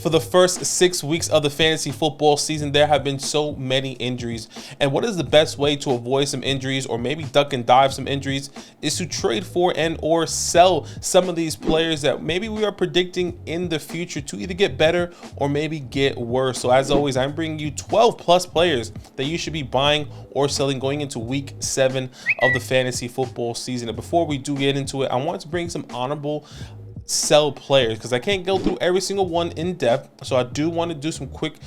For the first 6 weeks of the fantasy football season, there have been so many injuries. And what is the best way to avoid some injuries, or maybe duck and dive some injuries, is to trade for and or sell some of these players that maybe we are predicting in the future to either get better or maybe get worse. So as always, I'm bringing you 12 plus players that you should be buying or selling going into week 7 of the fantasy football season. And before we do get into it, I want to bring some honorable sell players because I can't go through every single one in depth. So I do want to do some quick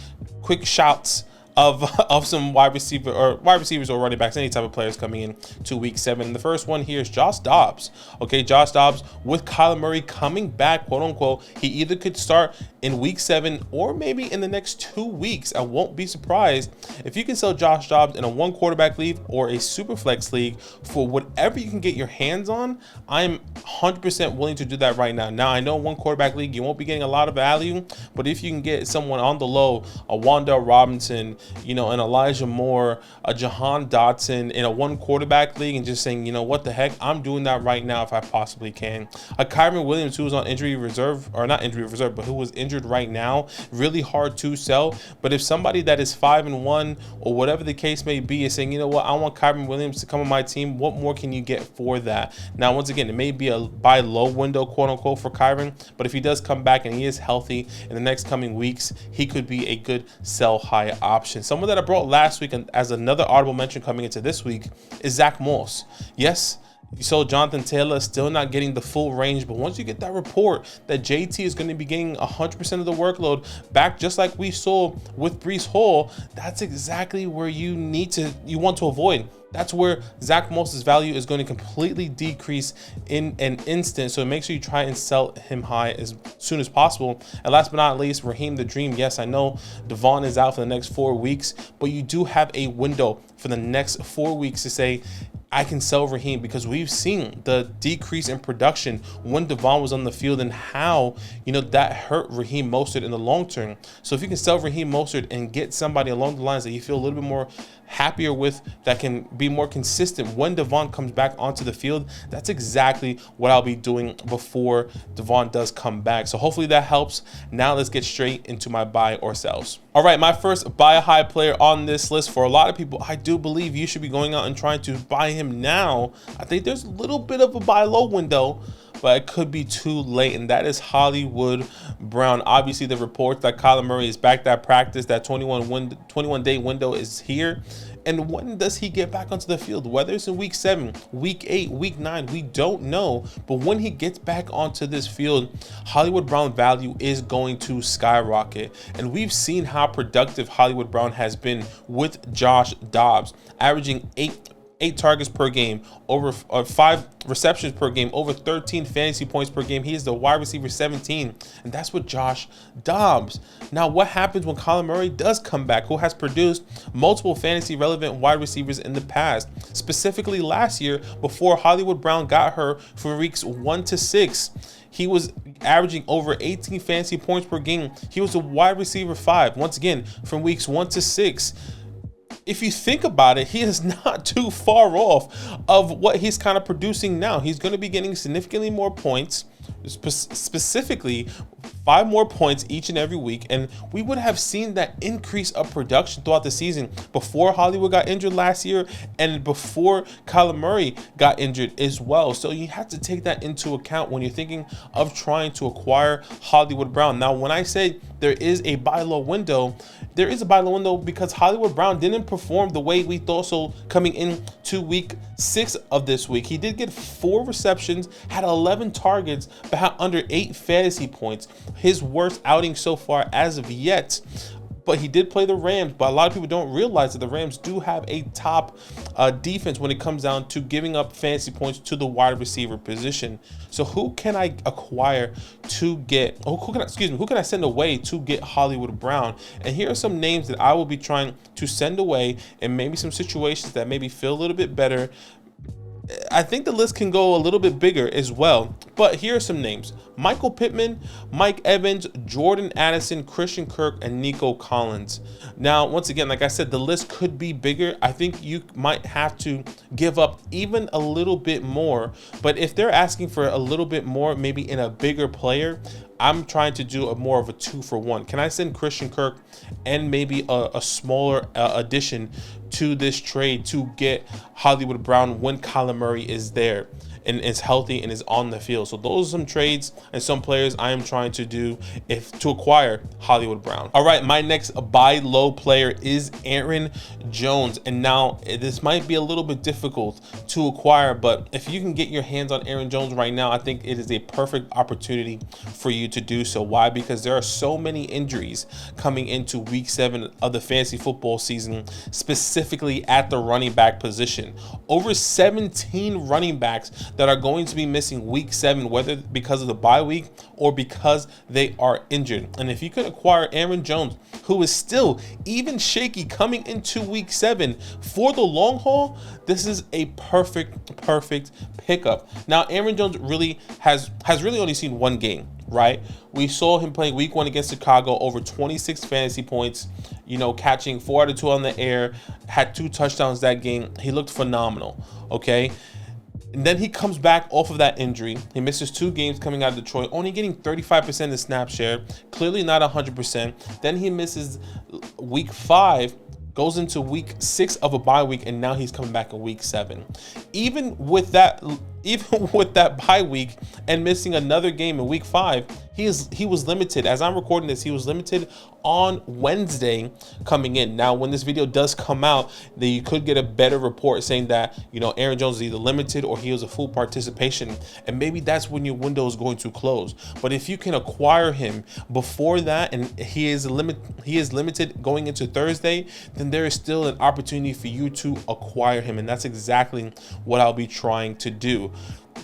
shouts of some wide receivers or running backs, any type of players coming in to week 7. And the first one here is Josh Dobbs. Okay, Josh Dobbs with Kyler Murray coming back, quote unquote. He either could start in week 7 or maybe in the next 2 weeks. I won't be surprised if you can sell Josh Dobbs in a 1 quarterback league or a super flex league for whatever you can get your hands on. I'm 100% willing to do that right now. Now I know 1 quarterback league you won't be getting a lot of value, but if you can get someone on the low, a Wan'Dale Robinson, an Elijah Moore, a Jahan Dotson in a 1 quarterback league, and just saying, what the heck, I'm doing that right now if I possibly can. A Kyren Williams who was on injury reserve, or not injury reserve, but who was injured right now, really hard to sell. But if somebody that is 5-1 or whatever the case may be is saying, I want Kyren Williams to come on my team, what more can you get for that? Now, once again, it may be a buy low window, quote unquote, for Kyren, but if he does come back and he is healthy in the next coming weeks, he could be a good sell high option. Someone that I brought last week and as another audible mention coming into this week is Zach Moss. Yes, you saw Jonathan Taylor still not getting the full range, but once you get that report that JT is going to be getting 100% of the workload back, just like we saw with Breece Hall, that's exactly where you want to avoid. That's where Zach Moss's value is going to completely decrease in an instant. So make sure you try and sell him high as soon as possible. And last but not least, Raheem the Dream. Yes, I know Devon is out for the next 4 weeks, but you do have a window for the next 4 weeks to say, I can sell Raheem, because we've seen the decrease in production when Devon was on the field and how, that hurt Raheem Mostert in the long term. So if you can sell Raheem Mostert and get somebody along the lines that you feel a little bit more happier with, that can be more consistent when Devon comes back onto the field, that's exactly what I'll be doing before Devon does come back. So hopefully that helps. Now let's get straight into my buy or sells. All right, my first buy a high player on this list, for a lot of people, I do believe you should be going out and trying to buy him now. I think there's a little bit of a buy low window, but it could be too late, and that is Hollywood Brown. Obviously, the reports that Kyler Murray is back at practice, that 21-day window is here. And when does he get back onto the field? Whether it's in week 7, week 8, week 9, we don't know. But when he gets back onto this field, Hollywood Brown value is going to skyrocket. And we've seen how productive Hollywood Brown has been with Josh Dobbs, averaging 8 targets per game, over 5 receptions per game, over 13 fantasy points per game. He is the wide receiver 17, and that's with Josh Dobbs. Now, what happens when Kyler Murray does come back, who has produced multiple fantasy relevant wide receivers in the past, specifically last year before Hollywood Brown got her for weeks 1 to 6? He was averaging over 18 fantasy points per game. He was a wide receiver 5, once again, from weeks 1 to 6. If you think about it, he is not too far off of what he's kind of producing now. He's going to be getting significantly more points, specifically 5 more points each and every week, and we would have seen that increase of production throughout the season before Hollywood got injured last year and before Kyler Murray got injured as well. So you have to take that into account when you're thinking of trying to acquire Hollywood Brown. Now, when I say there is a buy low window, there is a buy low window because Hollywood Brown didn't perform the way we thought so coming into week 6 of this week. He did get 4 receptions, had 11 targets, but had under 8 fantasy points. His worst outing so far as of yet. But he did play the Rams, but a lot of people don't realize that the Rams do have a top defense when it comes down to giving up fantasy points to the wide receiver position. So who can I acquire to get, who can I send away to get Hollywood Brown? And here are some names that I will be trying to send away, and maybe some situations that maybe feel a little bit better I think the list can go a little bit bigger as well, but here are some names: Michael Pittman, Mike Evans, Jordan Addison, Christian Kirk, and Nico Collins. Now, once again, like I said, the list could be bigger. I think you might have to give up even a little bit more, but if they're asking for a little bit more, maybe in a bigger player, I'm trying to do a more of a 2-for-1. Can I send Christian Kirk and maybe a smaller addition to this trade to get Hollywood Brown when Kyler Murray is there and is healthy and is on the field? So those are some trades and some players I am trying to do to acquire Hollywood Brown. All right, my next buy low player is Aaron Jones. And now this might be a little bit difficult to acquire, but if you can get your hands on Aaron Jones right now, I think it is a perfect opportunity for you to do so. Why? Because there are so many injuries coming into week 7 of the fantasy football season, specifically at the running back position. Over 17 running backs that are going to be missing week 7, whether because of the bye week or because they are injured. And if you can acquire Aaron Jones, who is still even shaky coming into week 7 for the long haul, this is a perfect pickup. Now, Aaron Jones really has really only seen one game, right? We saw him playing week 1 against Chicago, over 26 fantasy points, catching 4 out of 2 on the air, had 2 touchdowns that game. He looked phenomenal, okay? And then he comes back off of that injury. He misses 2 games coming out of Detroit, only getting 35% of the snap share, clearly not 100%. Then he misses week 5, goes into week 6 of a bye week, and now he's coming back in week 7. Even with that bye week and missing another game in week 5, he was limited. As I'm recording this, he was limited on Wednesday coming in. Now, when this video does come out, then you could get a better report saying that, Aaron Jones is either limited or he was a full participation, and maybe that's when your window is going to close. But if you can acquire him before that and he is limited going into Thursday, then there is still an opportunity for you to acquire him, and that's exactly what I'll be trying to do.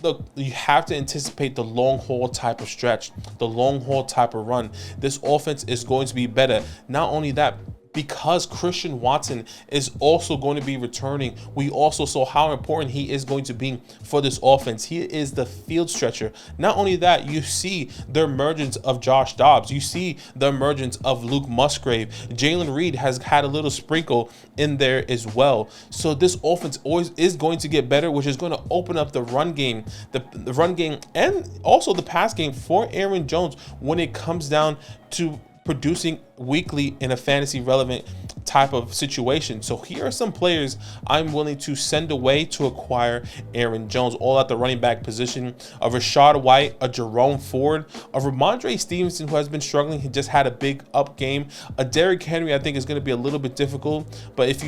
Look, you have to anticipate the long haul type of stretch, the long haul type of run. This offense is going to be better. Not only that, because Christian Watson is also going to be returning, we also saw how important he is going to be for this offense. He is the field stretcher. Not only that, you see the emergence of Josh Dobbs. You see the emergence of Luke Musgrave. Jalen Reed has had a little sprinkle in there as well. So this offense always is going to get better, which is going to open up the run game, the run game, and also the pass game for Aaron Jones when it comes down to producing weekly in a fantasy relevant type of situation. So here are some players I'm willing to send away to acquire Aaron Jones, all at the running back position: a Rashad White, a Jerome Ford, a Ramondre Stevenson, who has been struggling. He just had a big up game. A Derrick Henry, I think, is going to be a little bit difficult, but if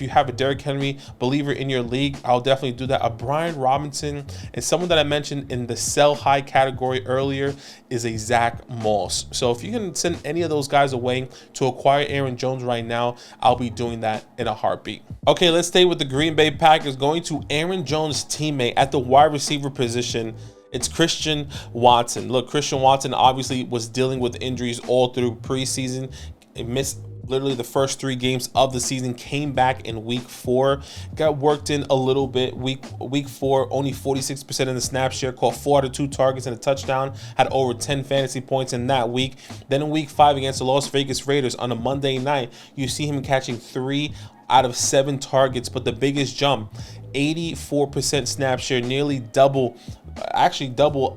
you have a Derrick Henry believer in your league, I'll definitely do that. A Brian Robinson, and someone that I mentioned in the sell high category earlier is a Zach Moss. So if you can send any of those guys away to acquire Aaron Jones right now, I'll be doing that in a heartbeat. Okay, let's stay with the Green Bay Packers, going to Aaron Jones' teammate at the wide receiver position. It's Christian Watson. Look, Christian Watson obviously was dealing with injuries all through preseason. He missed literally the first 3 games of the season, came back in week 4, got worked in a little bit. Week 4, only 46% of the snap share, caught 4 out of 2 targets and a touchdown, had over 10 fantasy points in that week. Then in week 5 against the Las Vegas Raiders on a Monday night, you see him catching 3 out of 7 targets, but the biggest jump, 84% snap share, nearly double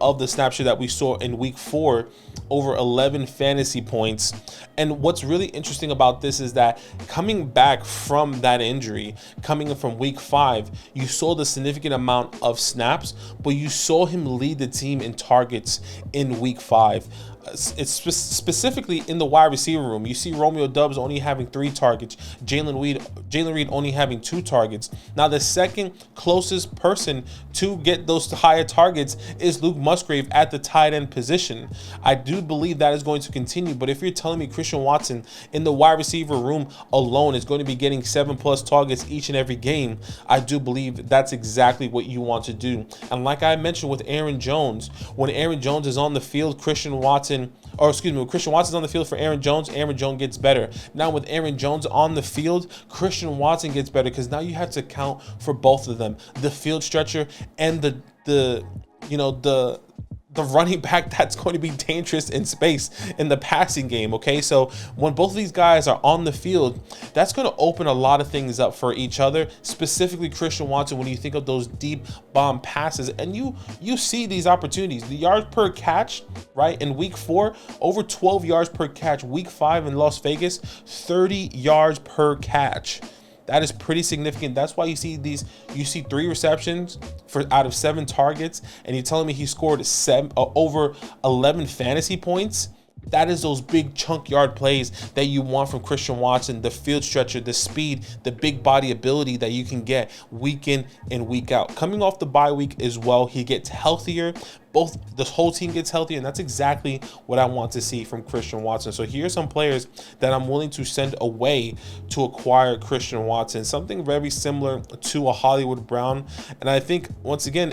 of the snap share that we saw in week 4, over 11 fantasy points. And what's really interesting about this is that coming back from that injury, coming in from week 5, you saw the significant amount of snaps, but you saw him lead the team in targets in week 5. It's specifically in the wide receiver room. You see Romeo Doubs only having 3 targets, Jalen Reed only having 2 targets. Now, the second closest person to get those higher targets is Luke Musgrave at the tight end position. I do believe that is going to continue, but if you're telling me Christian Watson in the wide receiver room alone is going to be getting 7+ targets each and every game, I do believe that's exactly what you want to do. And like I mentioned with Aaron Jones, when Aaron Jones is on the field, Christian Watson or excuse me, when Christian Watson's on the field for Aaron Jones gets better. Now with Aaron Jones on the field, Christian Watson gets better, because now you have to account for both of them, the field stretcher and the you know, the running back that's going to be dangerous in space in the passing game. Okay, so when both of these guys are on the field, that's going to open a lot of things up for each other, specifically Christian Watson. When you think of those deep bomb passes, and you see these opportunities, the yards per catch, right, in week 4, over 12 yards per catch. Week 5 in Las Vegas, 30 yards per catch. That is pretty significant. That's why you see 3 receptions for out of 7 targets, and you're telling me he scored over 11 fantasy points. That is those big chunk yard plays that you want from Christian Watson, the field stretcher, the speed, the big body ability that you can get week in and week out. Coming off the bye week as well, he gets healthier. The whole team gets healthy, and that's exactly what I want to see from Christian Watson. So here's some players that I'm willing to send away to acquire Christian Watson. Something very similar to a Hollywood Brown. And I think, once again,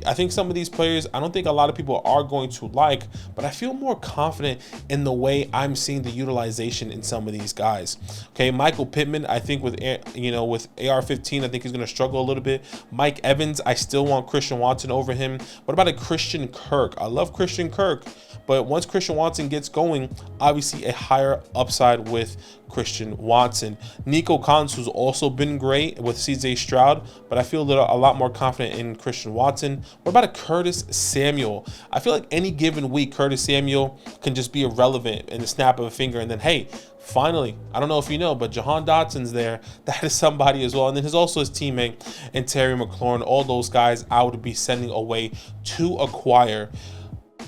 I think some of these players, I don't think a lot of people are going to like, but I feel more confident in the way I'm seeing the utilization in some of these guys. Okay, Michael Pittman, I think with AR-15, I think he's going to struggle a little bit. Mike Evans, I still want Christian Watson over him. What about a Christian Kirk? I love Christian Kirk, but once Christian Watson gets going, obviously a higher upside with Christian Watson. Nico Collins, who's also been great with CJ Stroud, but I feel a lot more confident in Christian Watson. What about a Curtis Samuel? I feel like any given week, Curtis Samuel can just be irrelevant in the snap of a finger, and then, hey, finally, I don't know if you know, but Jahan Dotson's there. That is somebody as well. And then there's also his teammate and Terry McLaurin. All those guys I would be sending away to acquire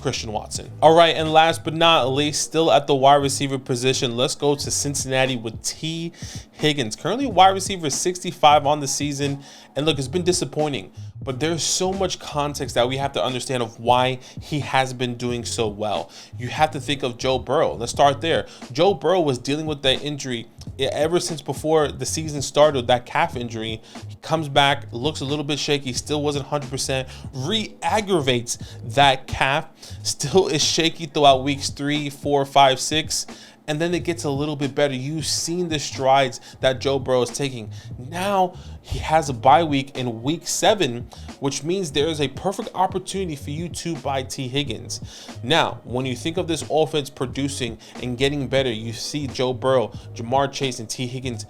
Christian Watson. All right, and last but not least, still at the wide receiver position, let's go to Cincinnati with T. Higgins. Currently wide receiver 65 on the season. And look, it's been disappointing, but there's so much context that we have to understand of why he has been doing so well. You have to think of Joe Burrow. Let's start there. Joe Burrow was dealing with that injury ever since before the season started, that calf injury. He comes back, looks a little bit shaky, still wasn't 100%, re-aggravates that calf, still is shaky throughout weeks 3, 4, 5, 6. And then it gets a little bit better. You've seen the strides that Joe Burrow is taking. Now he has a bye week in week 7, which means there is a perfect opportunity for you to buy T. Higgins. Now, when you think of this offense producing and getting better, you see Joe Burrow, Jamar Chase, and T. Higgins,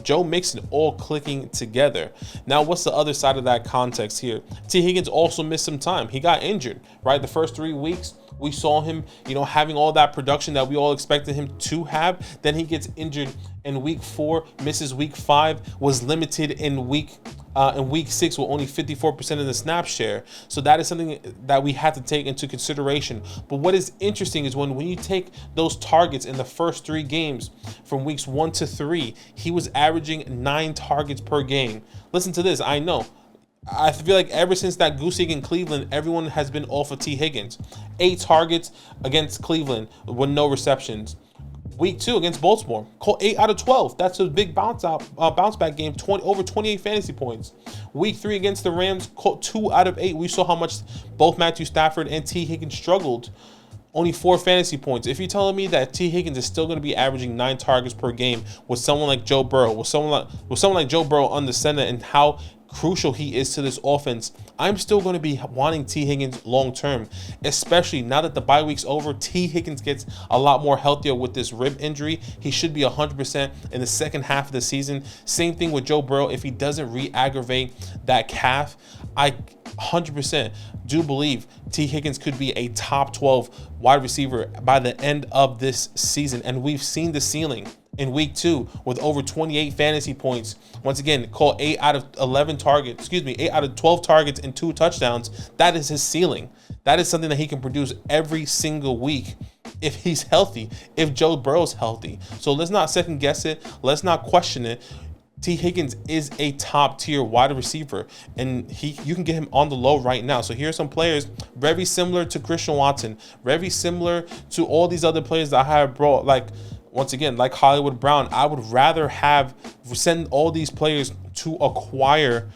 Joe Mixon all clicking together. Now, what's the other side of that context here? T. Higgins also missed some time. He got injured, right? The first 3 weeks, we saw him, having all that production that we all expected him to have. Then he gets injured in week 4, misses week 5, was limited in week 6 with only 54% of the snap share. So that is something that we have to take into consideration. But what is interesting is when you take those targets in the first 3 games from weeks 1 to 3, he was averaging 9 targets per game. Listen to this. I know. I feel like ever since that goose egg in Cleveland, everyone has been off of T. Higgins. 8 targets against Cleveland with no receptions. Week 2 against Baltimore, 8 out of 12. That's a big bounce back game. Over 28 fantasy points. Week 3 against the Rams, 2 out of 8. We saw how much both Matthew Stafford and T. Higgins struggled. Only 4 fantasy points. If you're telling me that T. Higgins is still going to be averaging 9 targets per game with someone like Joe Burrow, with someone like Joe Burrow on the center, and how crucial he is to this offense, I'm still going to be wanting T. Higgins long term, especially now that the bye week's over. T. Higgins gets a lot more healthier with this rib injury. He should be 100% in the second half of the season. Same thing with Joe Burrow. If he doesn't re-aggravate that calf, I 100% do believe T. Higgins could be a top 12 wide receiver by the end of this season. And we've seen the ceiling in week 2 with over 28 fantasy points. Once again, 8 out of 12 targets and 2 touchdowns. That is his ceiling. That is something that he can produce every single week if he's healthy, if Joe Burrow's healthy. So let's not second guess it. Let's not question it. T. Higgins is a top tier wide receiver, and you can get him on the low right now. So here are some players very similar to Christian Watson, very similar to all these other players that I have brought, once again, like Hollywood Brown. I would rather send all these players to acquire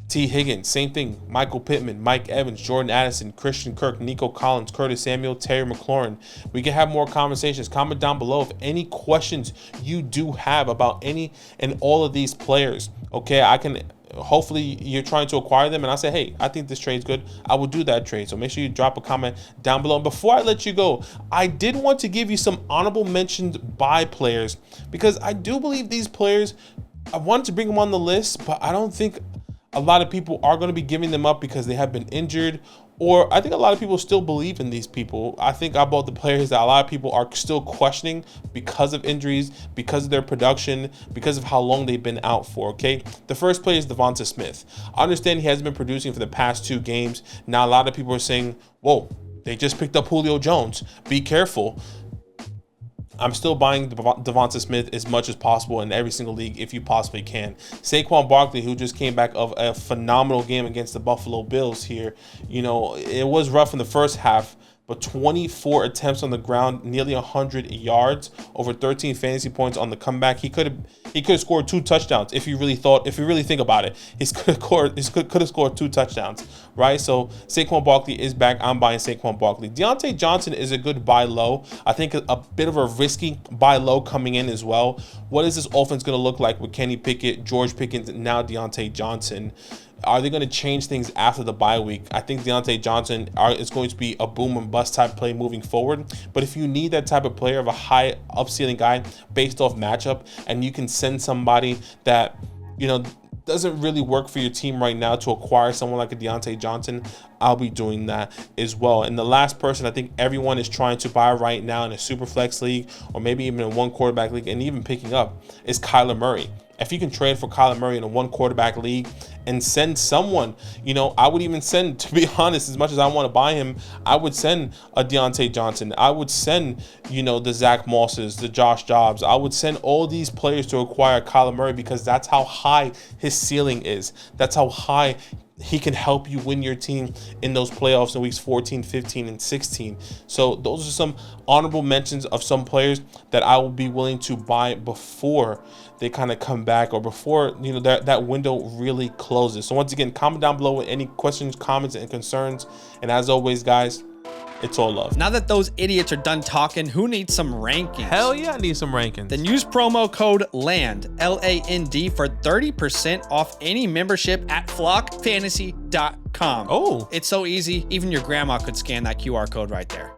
T. Higgins, same thing. Michael Pittman, Mike Evans, Jordan Addison, Christian Kirk, Nico Collins, Curtis Samuel, Terry McLaurin. We can have more conversations. Comment down below if any questions you do have about any and all of these players. Okay, I can. Hopefully you're trying to acquire them and I say, hey, I think this trade's good. I will do that trade. So make sure you drop a comment down below. And before I let you go, I did want to give you some honorable mentions by players, because I do believe these players, I wanted to bring them on the list, but I don't think a lot of people are going to be giving them up because they have been injured, or I think a lot of people still believe in these people. I think about the players that a lot of people are still questioning because of injuries, because of their production, because of how long they've been out for, okay? The first player is Devonta Smith. I understand he hasn't been producing for the past 2 games. Now, a lot of people are saying, whoa, they just picked up Julio Jones. Be careful. I'm still buying Devonta Smith as much as possible in every single league if you possibly can. Saquon Barkley, who just came back of a phenomenal game against the Buffalo Bills here. You know, it was rough in the first half, but 24 attempts on the ground, nearly 100 yards, over 13 fantasy points on the comeback. He could have scored 2 touchdowns if you really think about it. He could have scored 2 touchdowns, right? So Saquon Barkley is back. I'm buying Saquon Barkley. Deontay Johnson is a good buy low. I think a bit of a risky buy low coming in as well. What is this offense going to look like with Kenny Pickett, George Pickens, and now Deontay Johnson? Are they going to change things after the bye week? I think Deontay Johnson is going to be a boom and bust type play moving forward. But if you need that type of player, of a high up-ceiling guy based off matchup, and you can send somebody that, you know, doesn't really work for your team right now to acquire someone like a Deontay Johnson, I'll be doing that as well. And the last person I think everyone is trying to buy right now in a super flex league, or maybe even in 1 quarterback league, and even picking up, is Kyler Murray. If you can trade for Kyler Murray in a 1 quarterback league and send someone, you know, I would even send, to be honest, as much as I want to buy him, I would send a Deontay Johnson. I would send, you know, the Zach Mosses, the Josh Jobs. I would send all these players to acquire Kyler Murray, because that's how high his ceiling is. That's how high he can help you win your team in those playoffs in weeks 14, 15, and 16. So those are some honorable mentions of some players that I will be willing to buy before they kind of come back, or before, you know, that window really closes. So once again, comment down below with any questions, comments, and concerns. And as always, guys, it's all love. Now that those idiots are done talking, who needs some rankings? Hell yeah, I need some rankings. Then use promo code LAND, LAND, for 30% off any membership at flockfantasy.com. Oh. It's so easy, even your grandma could scan that QR code right there.